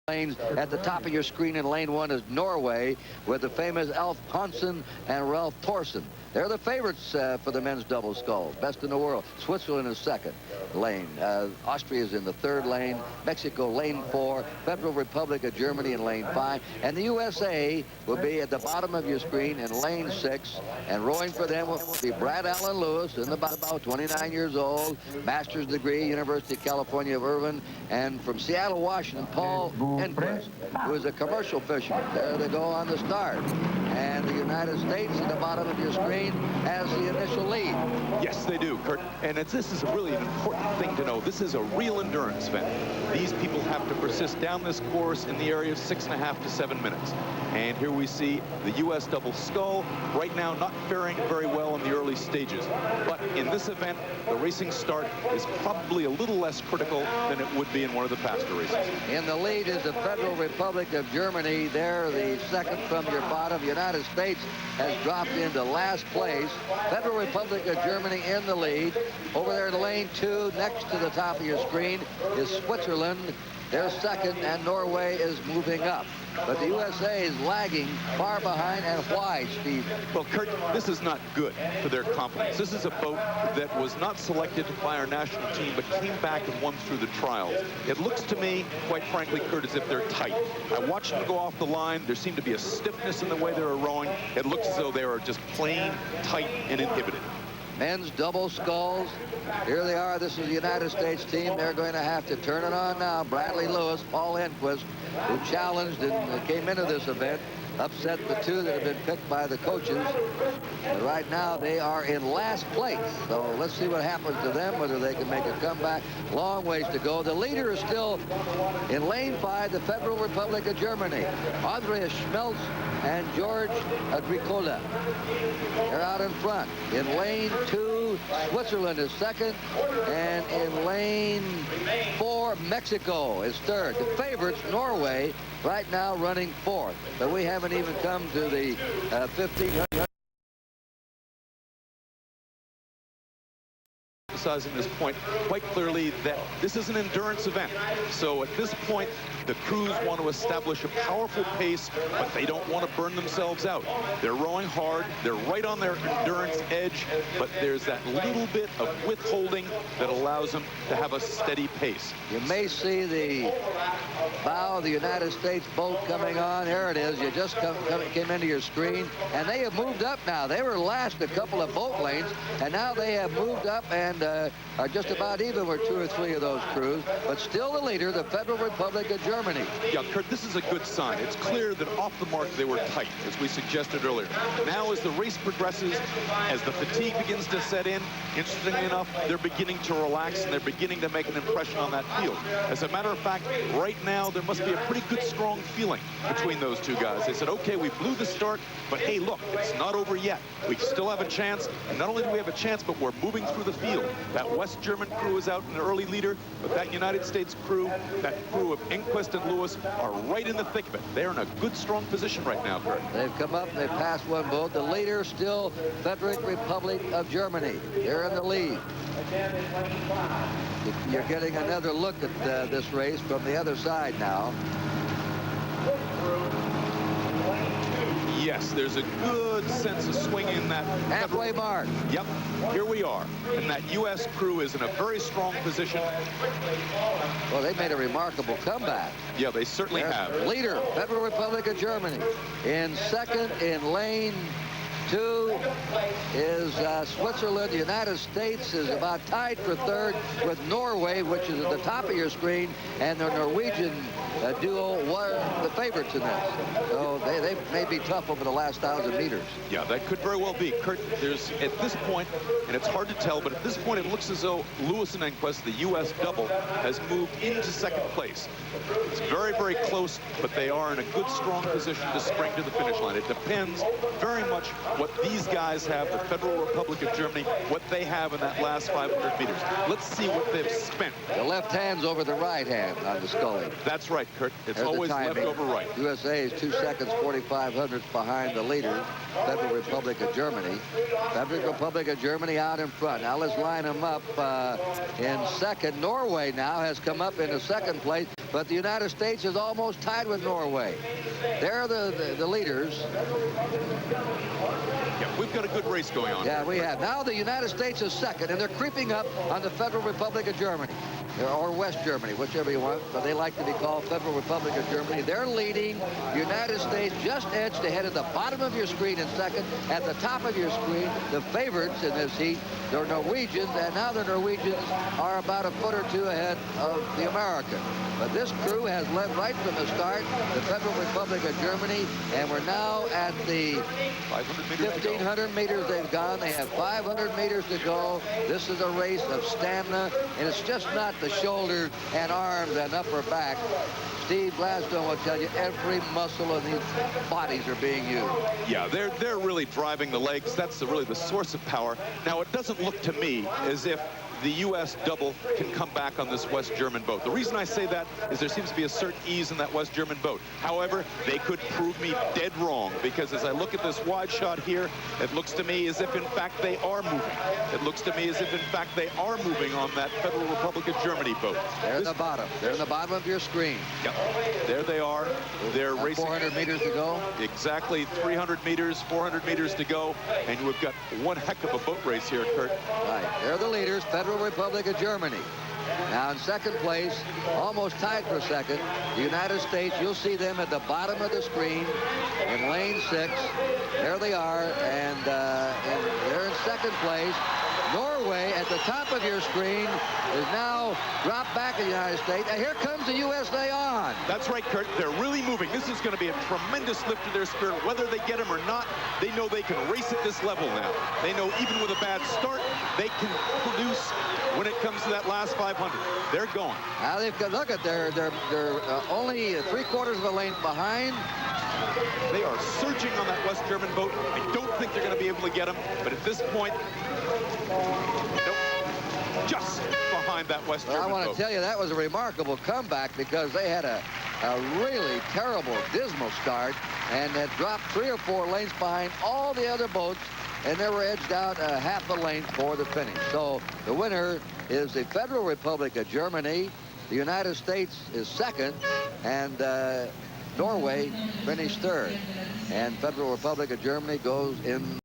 lanes. At the top of your screen in lane 1 is Norway with the famous Alf Ponsen and Ralph Thorsen. They're the favorites for the men's double sculls. Best in the world. Switzerland is second lane. Austria is in the third lane. Mexico, lane 4. Federal Republic of Germany in lane 5. And the USA will be at the bottom of your screen in lane 6. And rowing for them will be Brad Allen Lewis, in the about 29 years old, master's degree, University of California of Irvine. And from Seattle, Washington, Paul Enquist, who is a commercial fisherman. There they go on the start. And the United States at the bottom of your screen has the initial lead. Yes, they do, Kurt. And this is really an important thing to know. This is a real endurance event. These people have to persist down this course in the area of 6.5 to 7 minutes. And here we see the U.S. double scull right now not faring very well in the early stages. But in this event, the racing start is probably a little less critical than it would be in one of the faster races. In the lead is the Federal Republic of Germany. They're the second from your bottom. United States has dropped into last place. Federal Republic of Germany in the lead. Over there in lane 2, next to the top of your screen, is Switzerland. They're second, and Norway is moving up. But the USA is lagging far behind. And why, Steve? Well, Kurt, this is not good for their confidence. This is a boat that was not selected by our national team, but came back and won through the trials. It looks to me, quite frankly, Kurt, as if they're tight. I watched them go off the line. There seemed to be a stiffness in the way they were rowing. It looks as though they are just plain tight and inhibited. Men's double sculls. Here they are. This is the United States team. They're going to have to turn it on now. Bradley Lewis, Paul Enquist, who challenged and came into this event, upset the two that have been picked by the coaches. But right now they are in last place. So let's see what happens to them, whether they can make a comeback. Long ways to go. The leader is still in lane 5, the Federal Republic of Germany. Andreas Schmelz and George Agricola. They're out in front. In lane 2, Switzerland is second. And in lane 4, Mexico is third. The favorites, Norway, right now running fourth. But we haven't even come to the 1500. Emphasizing this point quite clearly that this is an endurance event. So at this point, the crews want to establish a powerful pace, but they don't want to burn themselves out. They're rowing hard. They're right on their endurance edge, but there's that little bit of withholding that allows them to have a steady pace. You may see the bow of the United States boat coming on. There it is. You just came into your screen, and they have moved up now. They were last a couple of boat lanes, and now they have moved up and are just about even with 2 or 3 of those crews, but still the leader, the Federal Republic of Germany. Yeah, Kurt, this is a good sign. It's clear that off the mark they were tight, as we suggested earlier. Now as the race progresses, as the fatigue begins to set in, interestingly enough, they're beginning to relax and they're beginning to make an impression on that field. As a matter of fact, right now there must be a pretty good, strong feeling between those two guys. They said, okay, we blew the start, but hey, look, it's not over yet. We still have a chance, and not only do we have a chance, but we're moving through the field. That West German crew is out in an early leader, but that United States crew, that crew of Enquist and Lewis, are right in the thick of it. They're in a good, strong position right now, Kurt. They've come up, they've passed one boat. The leader still Federal Republic of Germany. They're in the lead. You're getting another look at this race from the other side now. Yes, there's a good sense of swing in that halfway mark. Yep, here we are. And that U.S. crew is in a very strong position. Well, they made a remarkable comeback. Yeah, they certainly have. Leader, Federal Republic of Germany. In second, in lane 2 is Switzerland. The United States is about tied for third with Norway, which is at the top of your screen, and the Norwegian duo were the favorites in this. So they may be tough over the last 1,000 meters. Yeah, that could very well be. Kurt, there's at this point, and it's hard to tell, but at this point it looks as though Lewis and Enquist, the U.S. double, has moved into second place. It's very, very close, but they are in a good, strong position to spring to the finish line. It depends very much what these guys have, the Federal Republic of Germany, what they have in that last 500 meters. Let's see what they've spent. The left hand's over the right hand on the Scully. That's right, Kurt. It's There's always left over right. USA is 2 seconds 45 hundredths behind the leader, Federal Republic of Germany. Federal Republic of Germany out in front. Now let's line them up in second. Norway now has come up into second place, but the United States is almost tied with Norway. They're the leaders. Yeah, we've got a good race going on. Yeah, we have. Now the United States is second, and they're creeping up on the Federal Republic of Germany. Or West Germany, whichever you want, but they like to be called Federal Republic of Germany. They're leading. The United States just edged ahead at the bottom of your screen in second. At the top of your screen, the favorites in this heat, they're Norwegians, and now the Norwegians are about a foot or two ahead of the Americans. But this crew has led right from the start, the Federal Republic of Germany, and we're now at the 1,500 meters they've gone. They have 500 meters to go. This is a race of stamina, and it's just not the shoulders and arms and upper back. Steve Gladstone will tell you every muscle of these bodies are being used. Yeah, they're really driving the legs. That's really the source of power. Now, it doesn't look to me as if the U.S. double can come back on this West German boat. The reason I say that is there seems to be a certain ease in that West German boat. However, they could prove me dead wrong, because as I look at this wide shot here, it looks to me as if, in fact, they are moving. It looks to me as if, in fact, they are moving on that Federal Republic of Germany boat. They're in the bottom. They're in the bottom of your screen. Yep. There they are. They're racing. 400 meters to go. Exactly. 300 meters, 400 meters to go. And we've got one heck of a boat race here, Kurt. Right. They're the leaders, Federal Republic of Germany. Now in second place, almost tied for second, the United States. You'll see them at the bottom of the screen in lane 6. There they are, and they're in second place. Norway at the top of your screen is now dropped back in the United States. And here comes the USA on. That's right, Kurt. They're really moving. This is going to be a tremendous lift to their spirit. Whether they get them or not, they know they can race at this level now. They know even with a bad start, they can produce when it comes to that last 500. They're going. Now they've got, look at, they're only 3/4 of a length behind. They are surging on that West German boat. I don't think they're going to be able to get them, but at this point, nope, just behind that West German boat. I want to tell you, that was a remarkable comeback, because they had a really terrible, dismal start, and had dropped 3 or 4 lengths behind all the other boats, and they were edged out a half a length for the finish. So the winner is the Federal Republic of Germany. The United States is second, and Norway finished third. And Federal Republic of Germany goes in